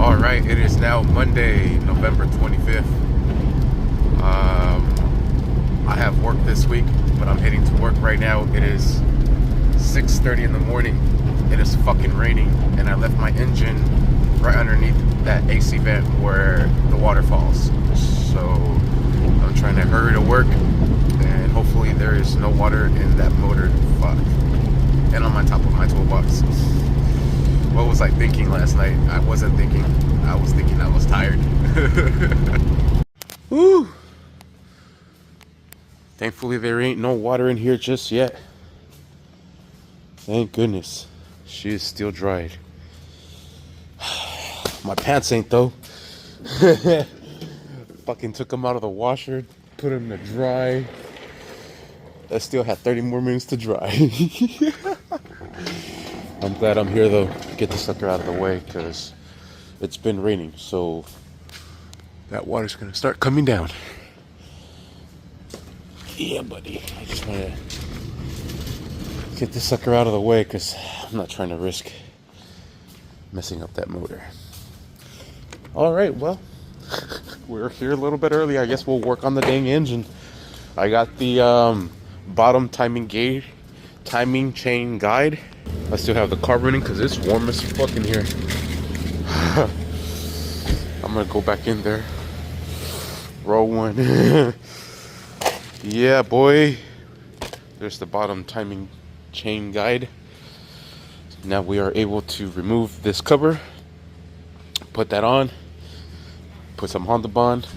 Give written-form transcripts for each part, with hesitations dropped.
All right, it is now Monday, November 25th. I have work this week, but I'm heading to work right now. It is 6:30 in the morning. It is fucking raining, and I left my engine right underneath that AC vent where the water falls. So I'm trying to hurry to work, and hopefully there is no water in that motor. Fuck. And on my top of my toolbox. What was I thinking last night? I wasn't thinking. I was thinking I was tired. Woo! Thankfully there ain't no water in here just yet. Thank goodness. She is still dried. My pants ain't though. Fucking took them out of the washer, put them to dry. I still had 30 more minutes to dry. I'm glad I'm here though. Get the sucker out of the way because it's been raining, so that water's gonna start coming down. Yeah, buddy. I just want to get this sucker out of the way because I'm not trying to risk messing up that motor. All right, well, we're here a little bit early. I guess we'll work on the dang engine. I got the bottom timing chain guide. I still have the car running because it's warm as fuck in here. I'm gonna go back in there. Roll one. Yeah, boy. There's the bottom timing chain guide. Now we are able to remove this cover, put that on, put some Honda Bond,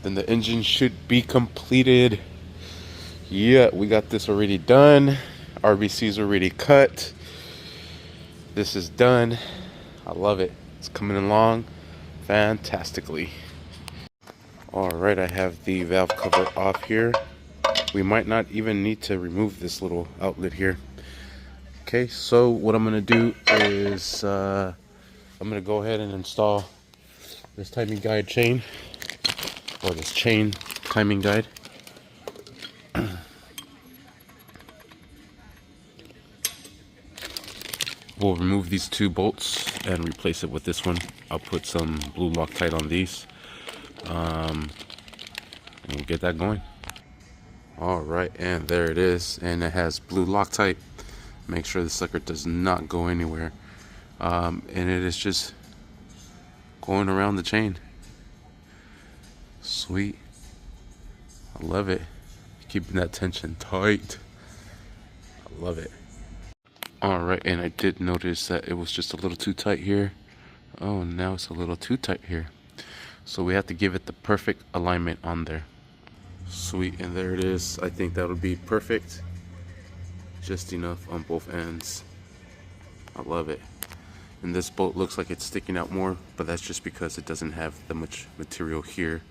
then the engine should be completed. Yeah, we got this already done. RBC's already cut. This is done. I love it. It's coming along fantastically. Alright, I have the valve cover off here. We might not even need to remove this little outlet here. Okay, so what I'm going to do is I'm going to go ahead and install this timing guide chain, or this chain timing guide. We'll remove these two bolts and replace it with this one. I'll put some blue Loctite on these. And we'll get that going. Alright, and there it is. And it has blue Loctite. Make sure the sucker does not go anywhere. And it is just going around the chain. Sweet. I love it. Keeping that tension tight. I love it. Alright, and I did notice that it was just a little too tight here. Oh, now it's a little too tight here. So we have to give it the perfect alignment on there. Sweet, and there it is. I think that'll be perfect. Just enough on both ends. I love it. And this bolt looks like it's sticking out more, but that's just because it doesn't have that much material here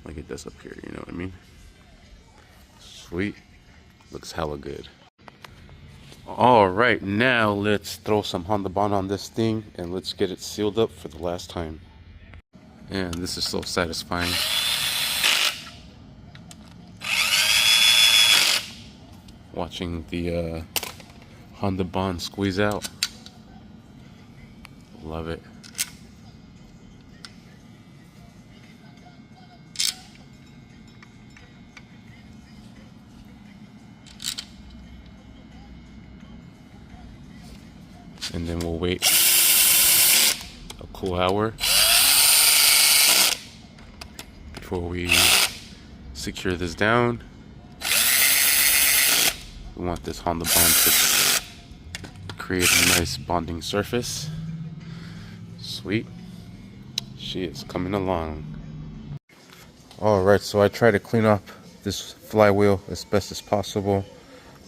like it does up here, you know what I mean? Sweet. Looks hella good. Alright, now let's throw some Honda Bond on this thing and let's get it sealed up for the last time. And this is so satisfying. Watching the Honda Bond squeeze out. Love it. And then we'll wait a cool hour before we secure this down. We want this Honda Bond to create a nice bonding surface. Sweet. She is coming along. Alright, so I try to clean up this flywheel as best as possible.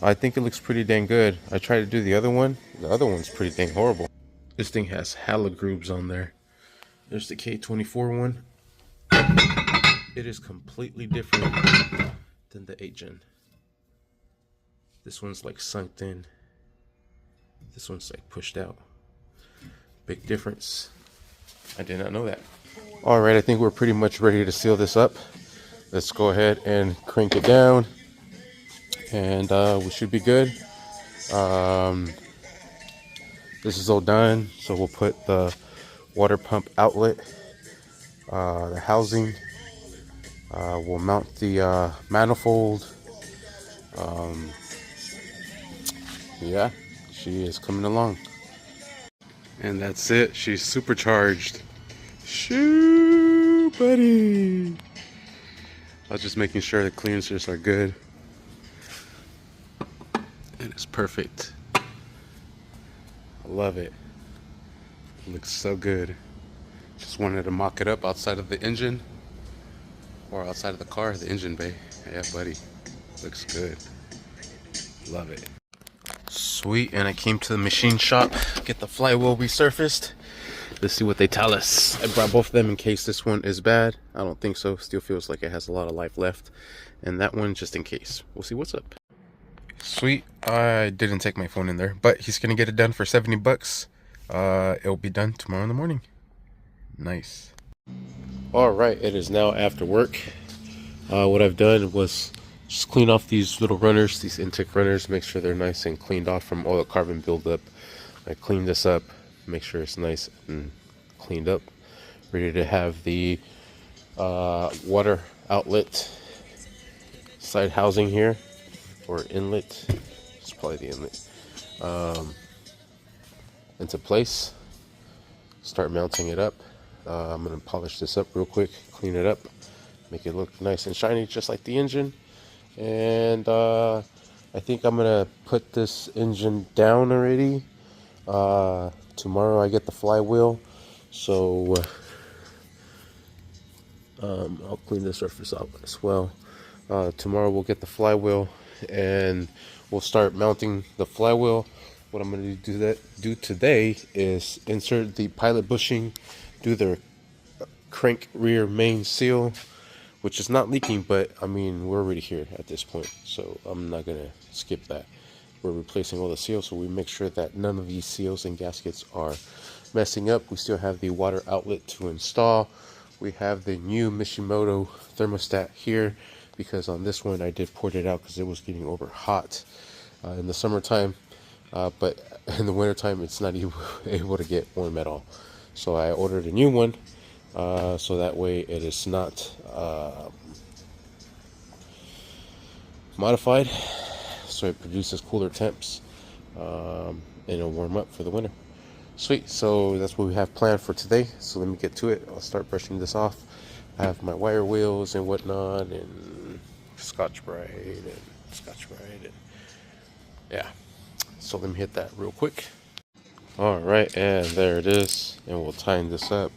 I think it looks pretty dang good. I tried to do the other one. The other one's pretty dang horrible. This thing has hella grooves on there. There's the K24 one. It is completely different than the 8-gen. This one's like sunk in. This one's like pushed out. Big difference. I did not know that. Alright, I think we're pretty much ready to seal this up. Let's go ahead and crank it down. And we should be good. This is all done, so we'll put the water pump outlet, the housing. We'll mount the manifold. Um, yeah, she is coming along. And that's it. She's supercharged. Shoo, buddy. I was just making sure the clearances are good. And it's perfect. I love it. It looks so good. Just wanted to mock it up outside of the engine. Or outside of the car, the engine bay. Yeah, buddy. Looks good. Love it. Sweet, and I came to the machine shop, get the flywheel resurfaced. Let's see what they tell us. I brought both of them in case this one is bad. I don't think so. Still feels like it has a lot of life left. And that one just in case. We'll see what's up. Sweet. I didn't take my phone in there, but he's gonna get it done for 70 bucks. It'll be done tomorrow in the morning. Nice. All right, it is now after work. What I've done was just clean off these little runners, these intake runners, make sure they're nice and cleaned off from all the carbon buildup. I cleaned this up, make sure it's nice and cleaned up. Ready to have the water outlet side housing here, or inlet. It's probably the inlet. Into place. Start mounting it up. I'm gonna polish this up real quick, clean it up, make it look nice and shiny, just like the engine. And I think I'm gonna put this engine down already. Tomorrow I get the flywheel, so I'll clean the surface up as well. Tomorrow we'll get the flywheel and we'll start mounting the flywheel. What I'm going to do today is insert the pilot bushing, do the crank rear main seal, which is not leaking, but I mean, we're already here at this point, so I'm not going to skip that. We're replacing all the seals, so we make sure that none of these seals and gaskets are messing up. We still have the water outlet to install. We have the new Mishimoto thermostat here, because on this one I did port it out because it was getting over hot in the summertime. But in the wintertime, it's not even able to get warm at all. So I ordered a new one, so that way it is not modified, so it produces cooler temps, and it'll warm up for the winter. Sweet, so that's what we have planned for today. So let me get to it. I'll start brushing this off. I have my wire wheels and whatnot, and Scotch-Brite, and yeah. So let me hit that real quick. All right, and there it is, and we'll tighten this up.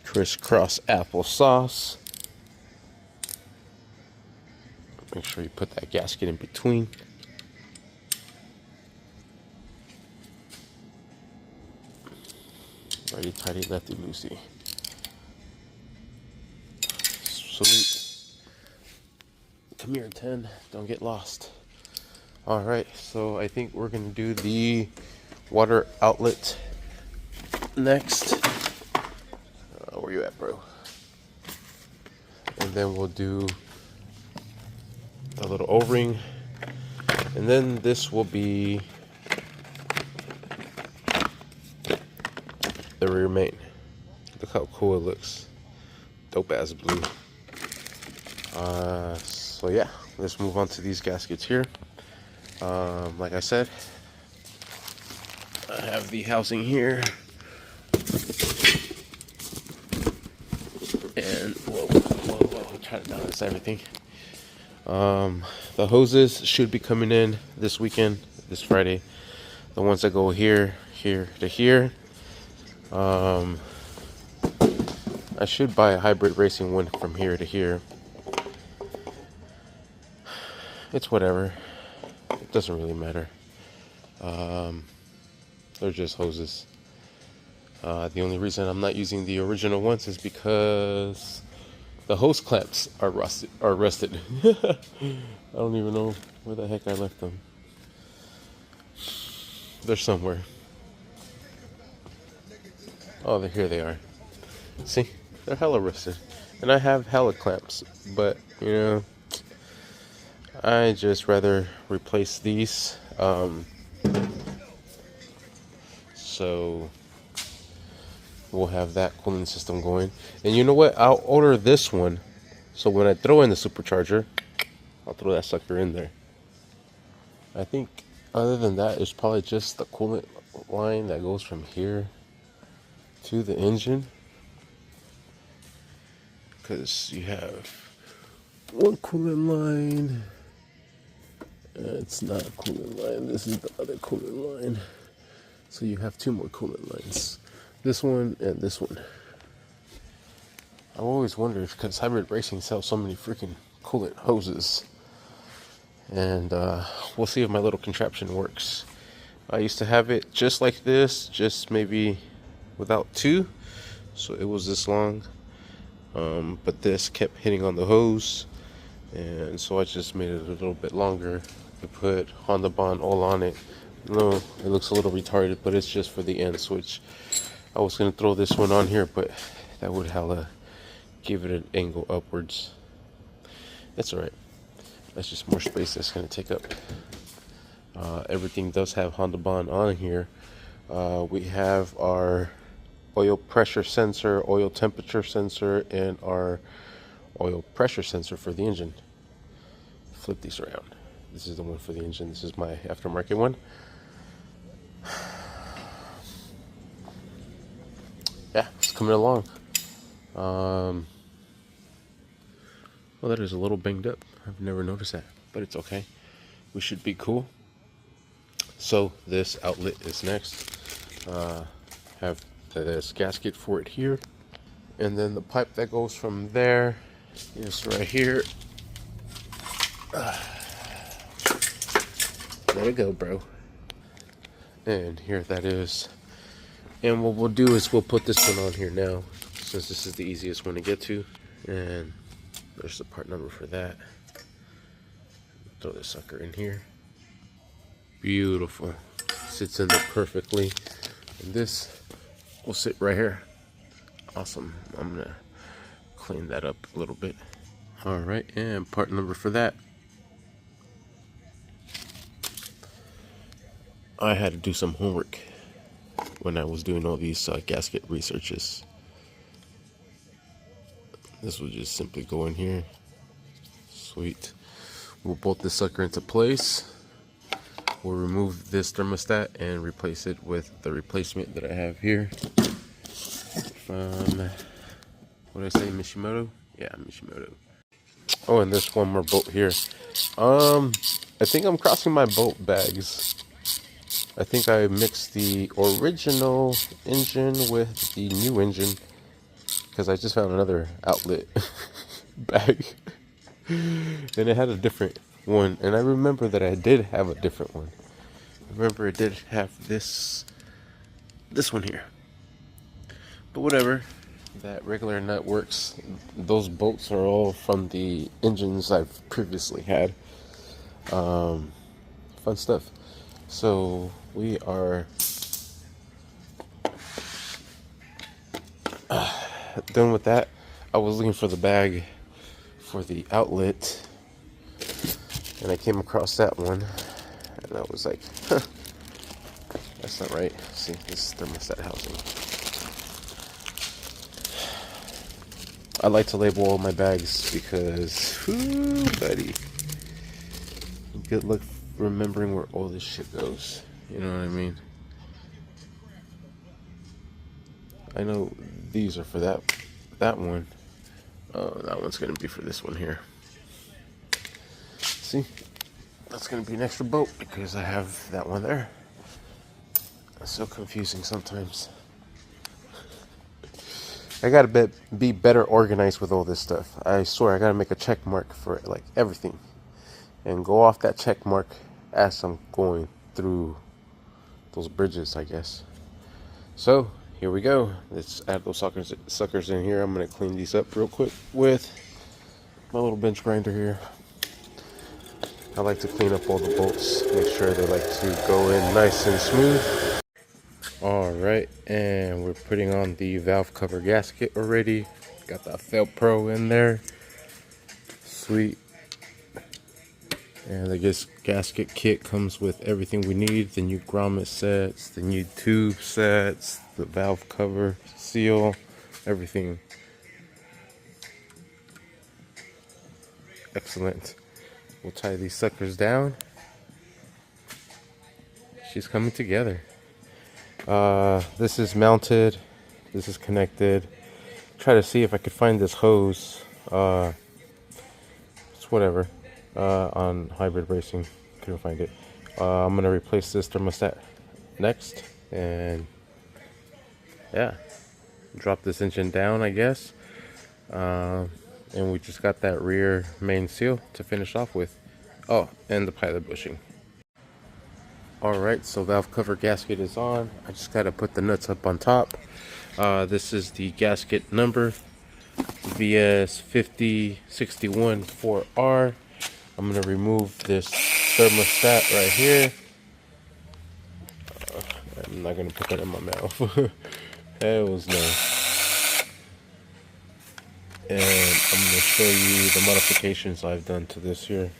Crisscross applesauce. Make sure you put that gasket in between. Righty tighty, lefty loosey. Sweet. Come here, 10. Don't get lost. All right, so I think we're gonna do the water outlet next. Where you at, bro? And then we'll do a little O-ring, and then this will be the rear main. Look how cool it looks. Dope ass blue. So yeah, let's move on to these gaskets here. Like I said, I have the housing here, and whoa, trying to balance everything. The hoses should be coming in this weekend, this Friday. The ones that go here to here. I should buy a hybrid racing one from here to here. It's whatever. It doesn't really matter. They're just hoses. The only reason I'm not using the original ones is because the hose clamps are rusted. I don't even know where the heck I left them. They're somewhere. Oh, here they are. See, they're hella rusted, and I have hella clamps. But you know, I just rather replace these. So we'll have that cooling system going. And you know what? I'll order this one. So when I throw in the supercharger, I'll throw that sucker in there. I think other than that, it's probably just the coolant line that goes from here to the engine. Because you have one coolant line. It's not a coolant line. This is the other coolant line. So you have two more coolant lines. This one and this one. I've always wondered because hybrid racing sells so many freaking coolant hoses. And we'll see if my little contraption works. I used to have it just like this, just maybe without two. So it was this long. But this kept hitting on the hose. And so I just made it a little bit longer to put Honda Bond all on it. No, it looks a little retarded, but it's just for the end switch. I was going to throw this one on here, but that would hella give it an angle upwards. That's alright. That's just more space that's going to take up. Everything does have Honda Bond on here. We have our oil pressure sensor, oil temperature sensor, and our oil pressure sensor for the engine. Flip these around. This is the one for the engine. This is my aftermarket one. Yeah, it's coming along. Well, that is a little banged up. I've never noticed that, but it's okay. We should be cool. So this outlet is next. Have this gasket for it here, and then the pipe that goes from there is right here. There we go, bro. And here that is. And what we'll do is we'll put this one on here now, since this is the easiest one to get to. And there's the part number for that. Throw this sucker in here. Beautiful. Sits in there perfectly. And this will sit right here. Awesome. I'm gonna clean that up a little bit. Alright, and part number for that. I had to do some homework when I was doing all these gasket researches. This will just simply go in here. Sweet. We'll bolt this sucker into place. We'll remove this thermostat and replace it with the replacement that I have here from, what did I say, Mishimoto? Yeah, Mishimoto. Oh, and there's one more bolt here. I think I'm crossing my bolt bags. I think I mixed the original engine with the new engine, because I just found another outlet bag and it had a different one, and I remember that I did have a different one. I remember it did have this one here, but whatever, that regular nut works. Those bolts are all from the engines I've previously had. Fun stuff. So we are done with that. I was looking for the bag for the outlet, and I came across that one, and I was like, huh, that's not right. See, this is thermostat housing. I like to label all my bags because, whoo, buddy, good luck remembering where all this shit goes. You know what I mean? I know these are for that one. Oh, that one's gonna be for this one here. See, that's gonna be an extra bolt because I have that one there. It's so confusing sometimes. I gotta be better organized with all this stuff. I swear, I gotta make a check mark for like everything, and go off that check mark as I'm going through those bridges, I guess. So here we go. Let's add those suckers in here. I'm gonna clean these up real quick with my little bench grinder here. I like to clean up all the bolts, make sure they like to go in nice and smooth. Alright, and we're putting on the valve cover gasket already. Got that Velcro in there. Sweet. And the gasket kit comes with everything we need. The new grommet sets, the new tube sets, the valve cover, seal, everything. Excellent. We'll tie these suckers down. She's coming together. This is mounted. This is connected. Try to see if I could find this hose. It's whatever. On hybrid racing. Couldn't find it. I'm gonna replace this thermostat next, and yeah, drop this engine down, I guess. And we just got that rear main seal to finish off with. Oh, and the pilot bushing. Alright, so valve cover gasket is on. I just gotta put the nuts up on top. This is the gasket number VS5061-4R. I'm gonna remove this thermostat right here. I'm not gonna put that in my mouth. Hells no. And I'm gonna show you the modifications I've done to this here.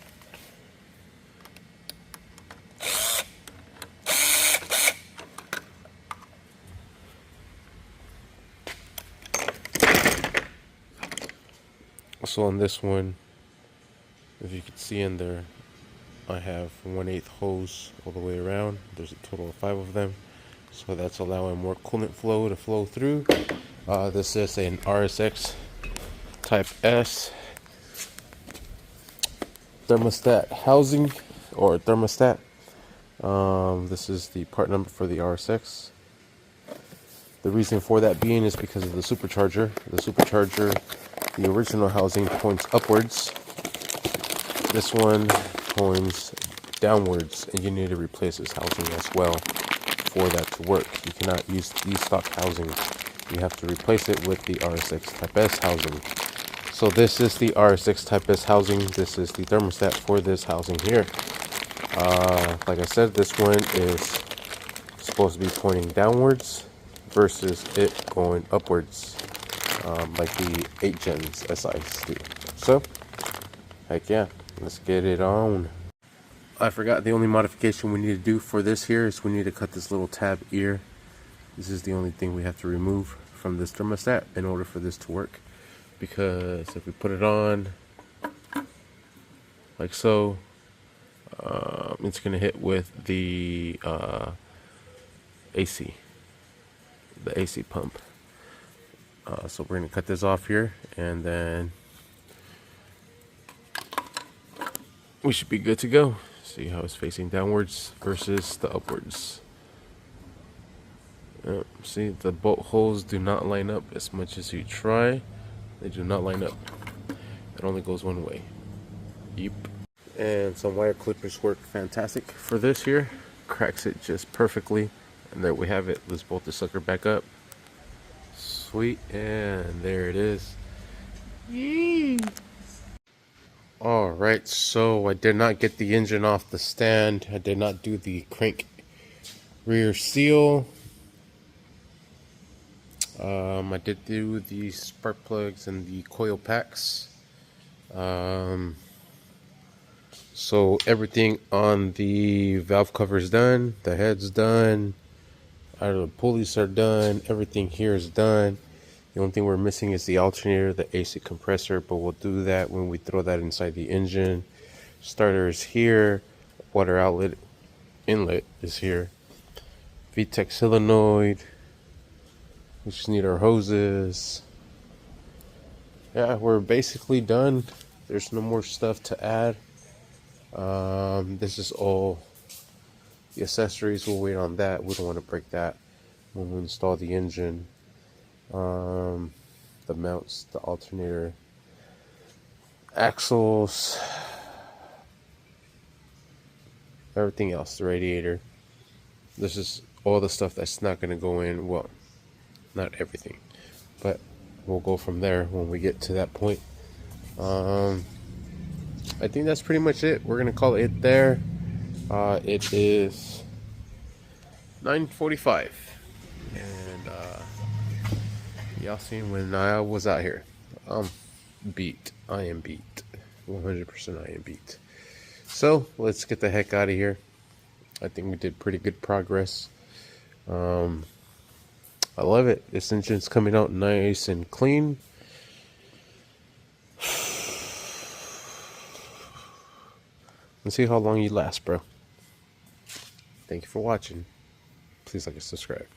So on this one, if you can see in there, I have 1/8 hose all the way around. There's a total of 5 of them, so that's allowing more coolant flow to flow through. This is an RSX Type S thermostat housing, or thermostat. This is the part number for the RSX. The reason for that being is because of the supercharger. The supercharger, the original housing points upwards. This one points downwards, and you need to replace this housing as well for that to work. You cannot use the stock housing. You have to replace it with the RSX Type S housing. So this is the RSX Type S housing. This is the thermostat for this housing here. Like I said, this one is supposed to be pointing downwards versus it going upwards, like the 8 gens SIs do. So, heck yeah, let's get it on. I forgot the only modification we need to do for this here is we need to cut this little tab ear. This is the only thing we have to remove from this thermostat in order for this to work. Because if we put it on like so, it's going to hit with the AC, the AC pump. So we're going to cut this off here, and then we should be good to go. See how it's facing downwards versus the upwards. See, the bolt holes do not line up as much as you try. They do not line up. It only goes one way. Yep. And some wire clippers work fantastic for this here. Cracks it just perfectly. And there we have it. Let's bolt the sucker back up. Sweet. And there it is. Yee. Alright, so I did not get the engine off the stand. I did not do the crank rear seal. I did do the spark plugs and the coil packs. So everything on the valve cover is done. The head's done. All the pulleys are done. Everything here is done. The only thing we're missing is the alternator, the AC compressor, but we'll do that when we throw that inside the engine. Starter is here. Water outlet inlet is here. VTEC solenoid. We just need our hoses. Yeah, we're basically done. There's no more stuff to add. This is all the accessories. We'll wait on that. We don't want to break that when we install the engine. The mounts, the alternator, axles, everything else, the radiator. This is all the stuff that's not going to go in. Well, not everything, but we'll go from there when we get to that point. I think that's pretty much it. We're gonna call it there. It is 9:45, and y'all seen when I was out here. Beat. I am beat. 100% I am beat. So let's get the heck out of here. I think we did pretty good progress. I love it. This engine's coming out nice and clean. Let's see how long you last, bro. Thank you for watching. Please like and subscribe.